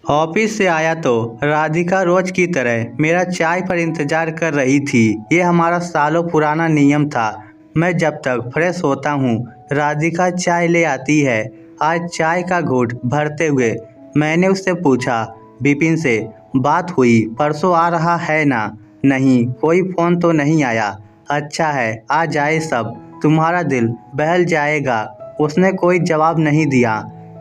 Office से आया तो राधिका रोज की तरह मेरा चाय पर इंतजार कर रही थी। ये हमारा सालों पुराना नियम था। मैं जब तक फ्रेश होता हूँ राधिका चाय ले आती है। आज चाय का घूंट भरते हुए मैंने उससे पूछा, विपिन से बात हुई? परसों आ रहा है ना? नहीं, कोई फ़ोन तो नहीं आया। अच्छा है, आ जाए सब, तुम्हारा दिल बहल जाएगा। उसने कोई जवाब नहीं दिया।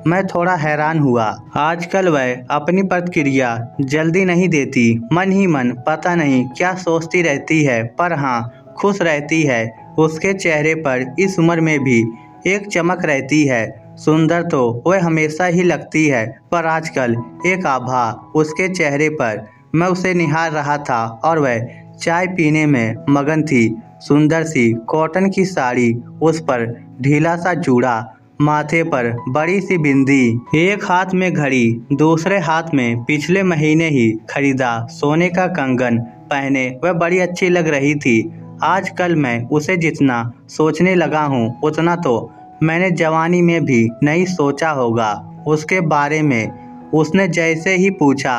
मैं थोड़ा हैरान हुआ। आजकल वह अपनी प्रतिक्रिया जल्दी नहीं देती। मन ही मन पता नहीं क्या सोचती रहती है, पर हाँ, खुश रहती है। उसके चेहरे पर इस उम्र में भी एक चमक रहती है। सुंदर तो वह हमेशा ही लगती है, पर आजकल एक आभा उसके चेहरे पर। मैं उसे निहार रहा था और वह चाय पीने में मगन थी। सुंदर सी कॉटन की साड़ी, उस पर ढीला सा जूड़ा, माथे पर बड़ी सी बिंदी, एक हाथ में घड़ी, दूसरे हाथ में पिछले महीने ही खरीदा सोने का कंगन पहने वह बड़ी अच्छी लग रही थी। आजकल मैं उसे जितना सोचने लगा हूँ उतना तो मैंने जवानी में भी नहीं सोचा होगा उसके बारे में। उसने जैसे ही पूछा,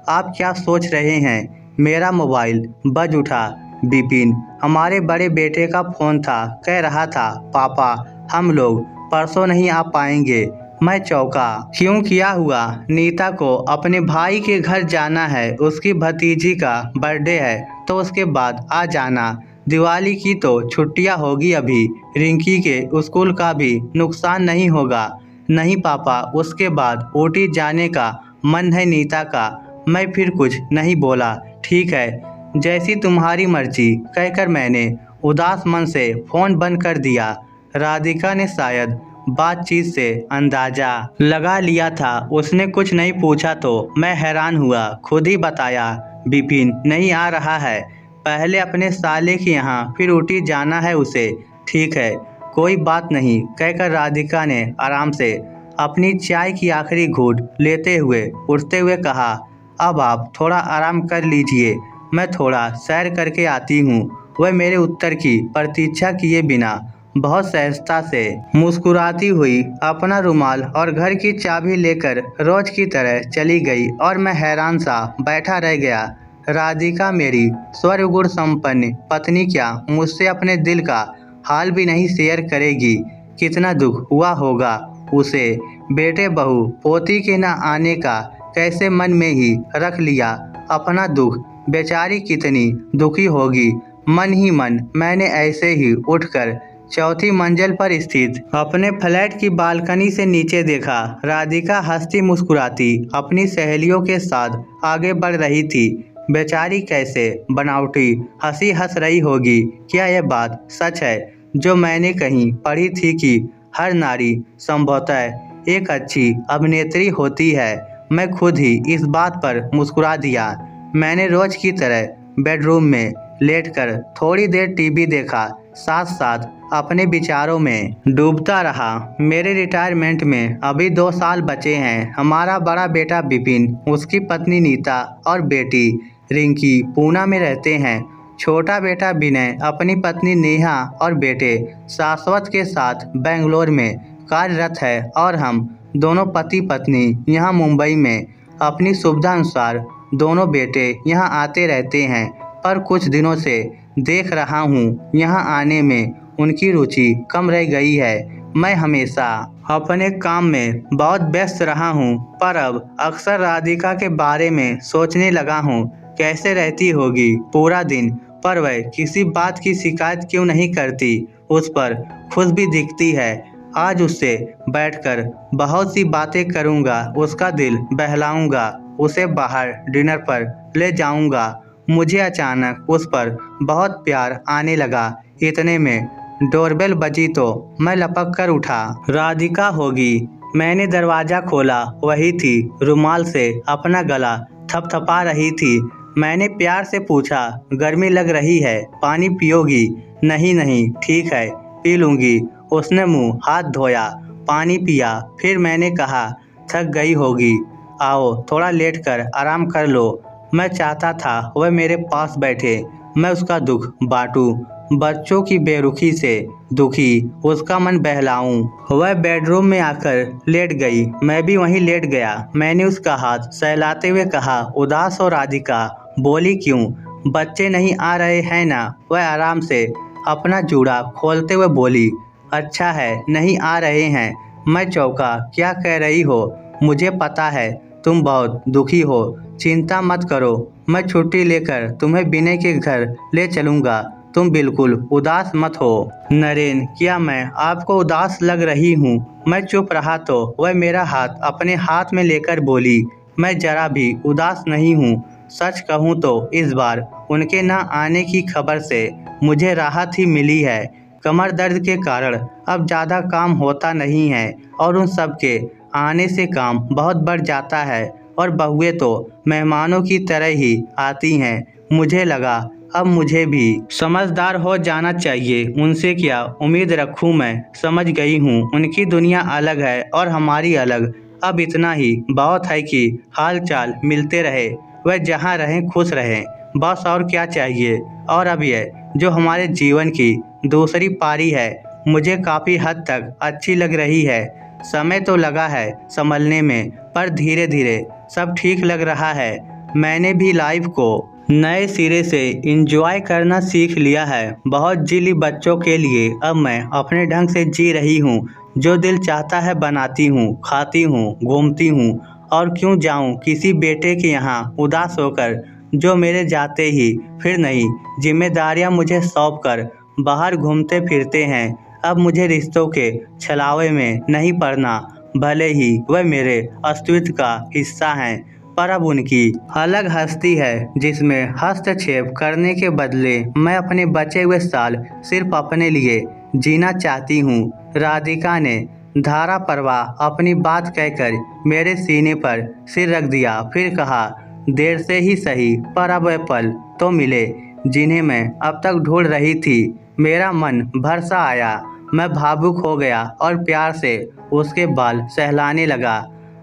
आप क्या सोच रहे हैं? मेरा मोबाइल बज उठा। विपिन, हमारे बड़े बेटे का फ़ोन था। कह रहा था, पापा हम लोग परसों नहीं आ पाएंगे। मैं चौंका। क्यों, क्या हुआ? नीता को अपने भाई के घर जाना है, उसकी भतीजी का बर्थडे है, तो उसके बाद आ जाना। दिवाली की तो छुट्टियां होगी अभी, रिंकी के स्कूल का भी नुकसान नहीं होगा। नहीं पापा, उसके बाद ऊटी जाने का मन है नीता का। मैं फिर कुछ नहीं बोला। ठीक है, जैसी तुम्हारी मर्जी, कहकर मैंने उदास मन से फ़ोन बंद कर दिया। राधिका ने शायद बातचीत से अंदाजा लगा लिया था। उसने कुछ नहीं पूछा तो मैं हैरान हुआ। खुद ही बताया, विपिन नहीं आ रहा है। पहले अपने साले के यहाँ, फिर ऊटी जाना है उसे। ठीक है, कोई बात नहीं, कहकर राधिका ने आराम से अपनी चाय की आखिरी घूंट लेते हुए उठते हुए कहा, अब आप थोड़ा आराम कर लीजिए, मैं थोड़ा सैर करके आती हूँ। वह मेरे उत्तर की प्रतीक्षा किए बिना बहुत सहजता से मुस्कुराती हुई अपना रुमाल और घर की चाबी लेकर रोज की तरह चली गई और मैं हैरान सा बैठा रह गया। राधिका मेरी स्वर्गगुण संपन्न पत्नी क्या मुझसे अपने दिल का हाल भी नहीं शेयर करेगी? कितना दुख हुआ होगा उसे। बेटे बहू पोती के न आने का कैसे मन में ही रख लिया अपना दुख। बेचारी कितनी दुखी होगी। मन ही मन मैंने ऐसे ही उठकर चौथी मंजिल पर स्थित अपने फ्लैट की बालकनी से नीचे देखा। राधिका हंसती मुस्कुराती अपनी सहेलियों के साथ आगे बढ़ रही थी। बेचारी कैसे बनावटी हंसी हंस रही होगी। क्या यह बात सच है जो मैंने कहीं पढ़ी थी कि हर नारी संभवतः एक अच्छी अभिनेत्री होती है? मैं खुद ही इस बात पर मुस्कुरा दिया। मैंने रोज की तरह बेडरूम में लेटकर थोड़ी देर टीवी देखा, साथ साथ अपने विचारों में डूबता रहा। मेरे रिटायरमेंट में अभी 2 साल बचे हैं। हमारा बड़ा बेटा विपिन, उसकी पत्नी नीता और बेटी रिंकी पूना में रहते हैं। छोटा बेटा विनय अपनी पत्नी नेहा और बेटे शाश्वत के साथ बेंगलोर में कार्यरत है और हम दोनों पति पत्नी यहाँ मुंबई में। अपनी सुविधा अनुसार दोनों बेटे यहाँ आते रहते हैं, पर कुछ दिनों से देख रहा हूँ यहाँ आने में उनकी रुचि कम रह गई है। मैं हमेशा अपने काम में बहुत व्यस्त रहा हूँ, पर अब अक्सर राधिका के बारे में सोचने लगा हूँ। कैसे रहती होगी पूरा दिन, पर वह किसी बात की शिकायत क्यों नहीं करती? उस पर खुश भी दिखती है। आज उससे बैठकर बहुत सी बातें करूँगा, उसका दिल बहलाऊँगा, उसे बाहर डिनर पर ले जाऊँगा। मुझे अचानक उस पर बहुत प्यार आने लगा। इतने में डोरबेल बजी तो मैं लपक कर उठा। राधिका होगी। मैंने दरवाज़ा खोला, वही थी। रुमाल से अपना गला थपथपा रही थी। मैंने प्यार से पूछा, गर्मी लग रही है, पानी पियोगी? नहीं नहीं, ठीक है, पी लूँगी। उसने मुंह हाथ धोया, पानी पिया। फिर मैंने कहा, थक गई होगी, आओ थोड़ा लेटकर आराम कर लो। मैं चाहता था वह मेरे पास बैठे, मैं उसका दुख बांटूं। बच्चों की बेरुखी से दुखी उसका मन बहलाऊं। वह बेडरूम में आकर लेट गई, मैं भी वहीं लेट गया। मैंने उसका हाथ सहलाते हुए कहा, उदास हो राधिका? बोली क्यों? बच्चे नहीं आ रहे हैं ना? वह आराम से अपना जूड़ा खोलते हुए बोली, अच्छा है नहीं आ रहे हैं। मैं चौंका, क्या कह रही हो? मुझे पता है तुम बहुत दुखी हो, चिंता मत करो, मैं छुट्टी लेकर तुम्हें विनय के घर ले चलूँगा, तुम बिल्कुल उदास मत हो। नरेन, क्या मैं आपको उदास लग रही हूँ? मैं चुप रहा तो वह मेरा हाथ अपने हाथ में लेकर बोली, मैं जरा भी उदास नहीं हूँ। सच कहूँ तो इस बार उनके न आने की खबर से मुझे राहत ही मिली है। कमर दर्द के कारण अब ज़्यादा काम होता नहीं है और उन सब के आने से काम बहुत बढ़ जाता है और बहुएं तो मेहमानों की तरह ही आती हैं। मुझे लगा अब मुझे भी समझदार हो जाना चाहिए। उनसे क्या उम्मीद रखूं मैं? समझ गई हूँ उनकी दुनिया अलग है और हमारी अलग। अब इतना ही बहुत है कि हाल चाल मिलते रहे, वह जहाँ रहें खुश रहें, बस और क्या चाहिए। और अब यह जो हमारे जीवन की दूसरी पारी है मुझे काफ़ी हद तक अच्छी लग रही है। समय तो लगा है संभलने में, पर धीरे धीरे सब ठीक लग रहा है। मैंने भी लाइफ को नए सिरे से एंजॉय करना सीख लिया है। बहुत जी ली बच्चों के लिए, अब मैं अपने ढंग से जी रही हूँ। जो दिल चाहता है बनाती हूँ, खाती हूँ, घूमती हूँ और क्यों जाऊँ किसी बेटे के यहाँ उदास होकर जो मेरे जाते ही फिर नहीं जिम्मेदारियाँ मुझे सौंप कर बाहर घूमते फिरते हैं। अब मुझे रिश्तों के छलावे में नहीं पड़ना, भले ही वह मेरे अस्तित्व का हिस्सा हैं, पर अब उनकी अलग हस्ती है जिसमें हस्तक्षेप करने के बदले मैं अपने बचे हुए साल सिर्फ अपने लिए जीना चाहती हूँ। राधिका ने धारा परवाह अपनी बात कहकर मेरे सीने पर सिर रख दिया, फिर कहा, देर से ही सही पर अब वह पल तो मिले जिन्हें मैं अब तक ढूंढ रही थी। मेरा मन भर सा आया, मैं भावुक हो गया और प्यार से उसके बाल सहलाने लगा।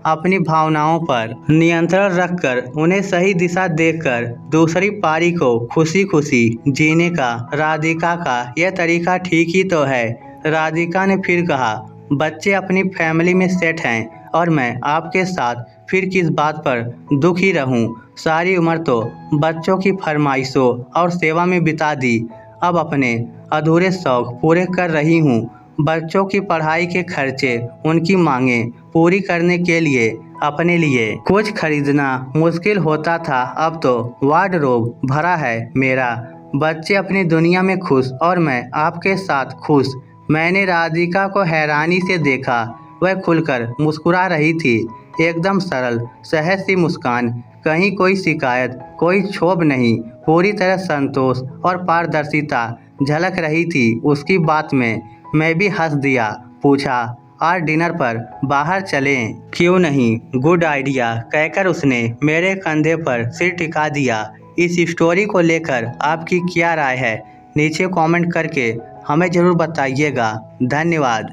अपनी भावनाओं पर नियंत्रण रखकर उन्हें सही दिशा देकर दूसरी पारी को खुशी खुशी जीने का राधिका का यह तरीका ठीक ही तो है। राधिका ने फिर कहा, बच्चे अपनी फैमिली में सेट हैं और मैं आपके साथ फिर किस बात पर दुखी रहूं। सारी उम्र तो बच्चों की फरमाइशों और सेवा में बिता दी, अब अपने अधूरे शौक पूरे कर रही हूँ। बच्चों की पढ़ाई के खर्चे, उनकी मांगें पूरी करने के लिए अपने लिए कुछ खरीदना मुश्किल होता था, अब तो वार्डरोब भरा है मेरा। बच्चे अपनी दुनिया में खुश और मैं आपके साथ खुश। मैंने राधिका को हैरानी से देखा, वह खुलकर मुस्कुरा रही थी, एकदम सरल सहज सी मुस्कान, कहीं कोई शिकायत कोई क्षोभ नहीं, पूरी तरह संतोष और पारदर्शिता झलक रही थी उसकी बात में। मैं भी हंस दिया, पूछा, आज डिनर पर बाहर चलें? क्यों नहीं, गुड आइडिया, कहकर उसने मेरे कंधे पर सिर टिका दिया। इस स्टोरी को लेकर आपकी क्या राय है नीचे कमेंट करके हमें ज़रूर बताइएगा। धन्यवाद।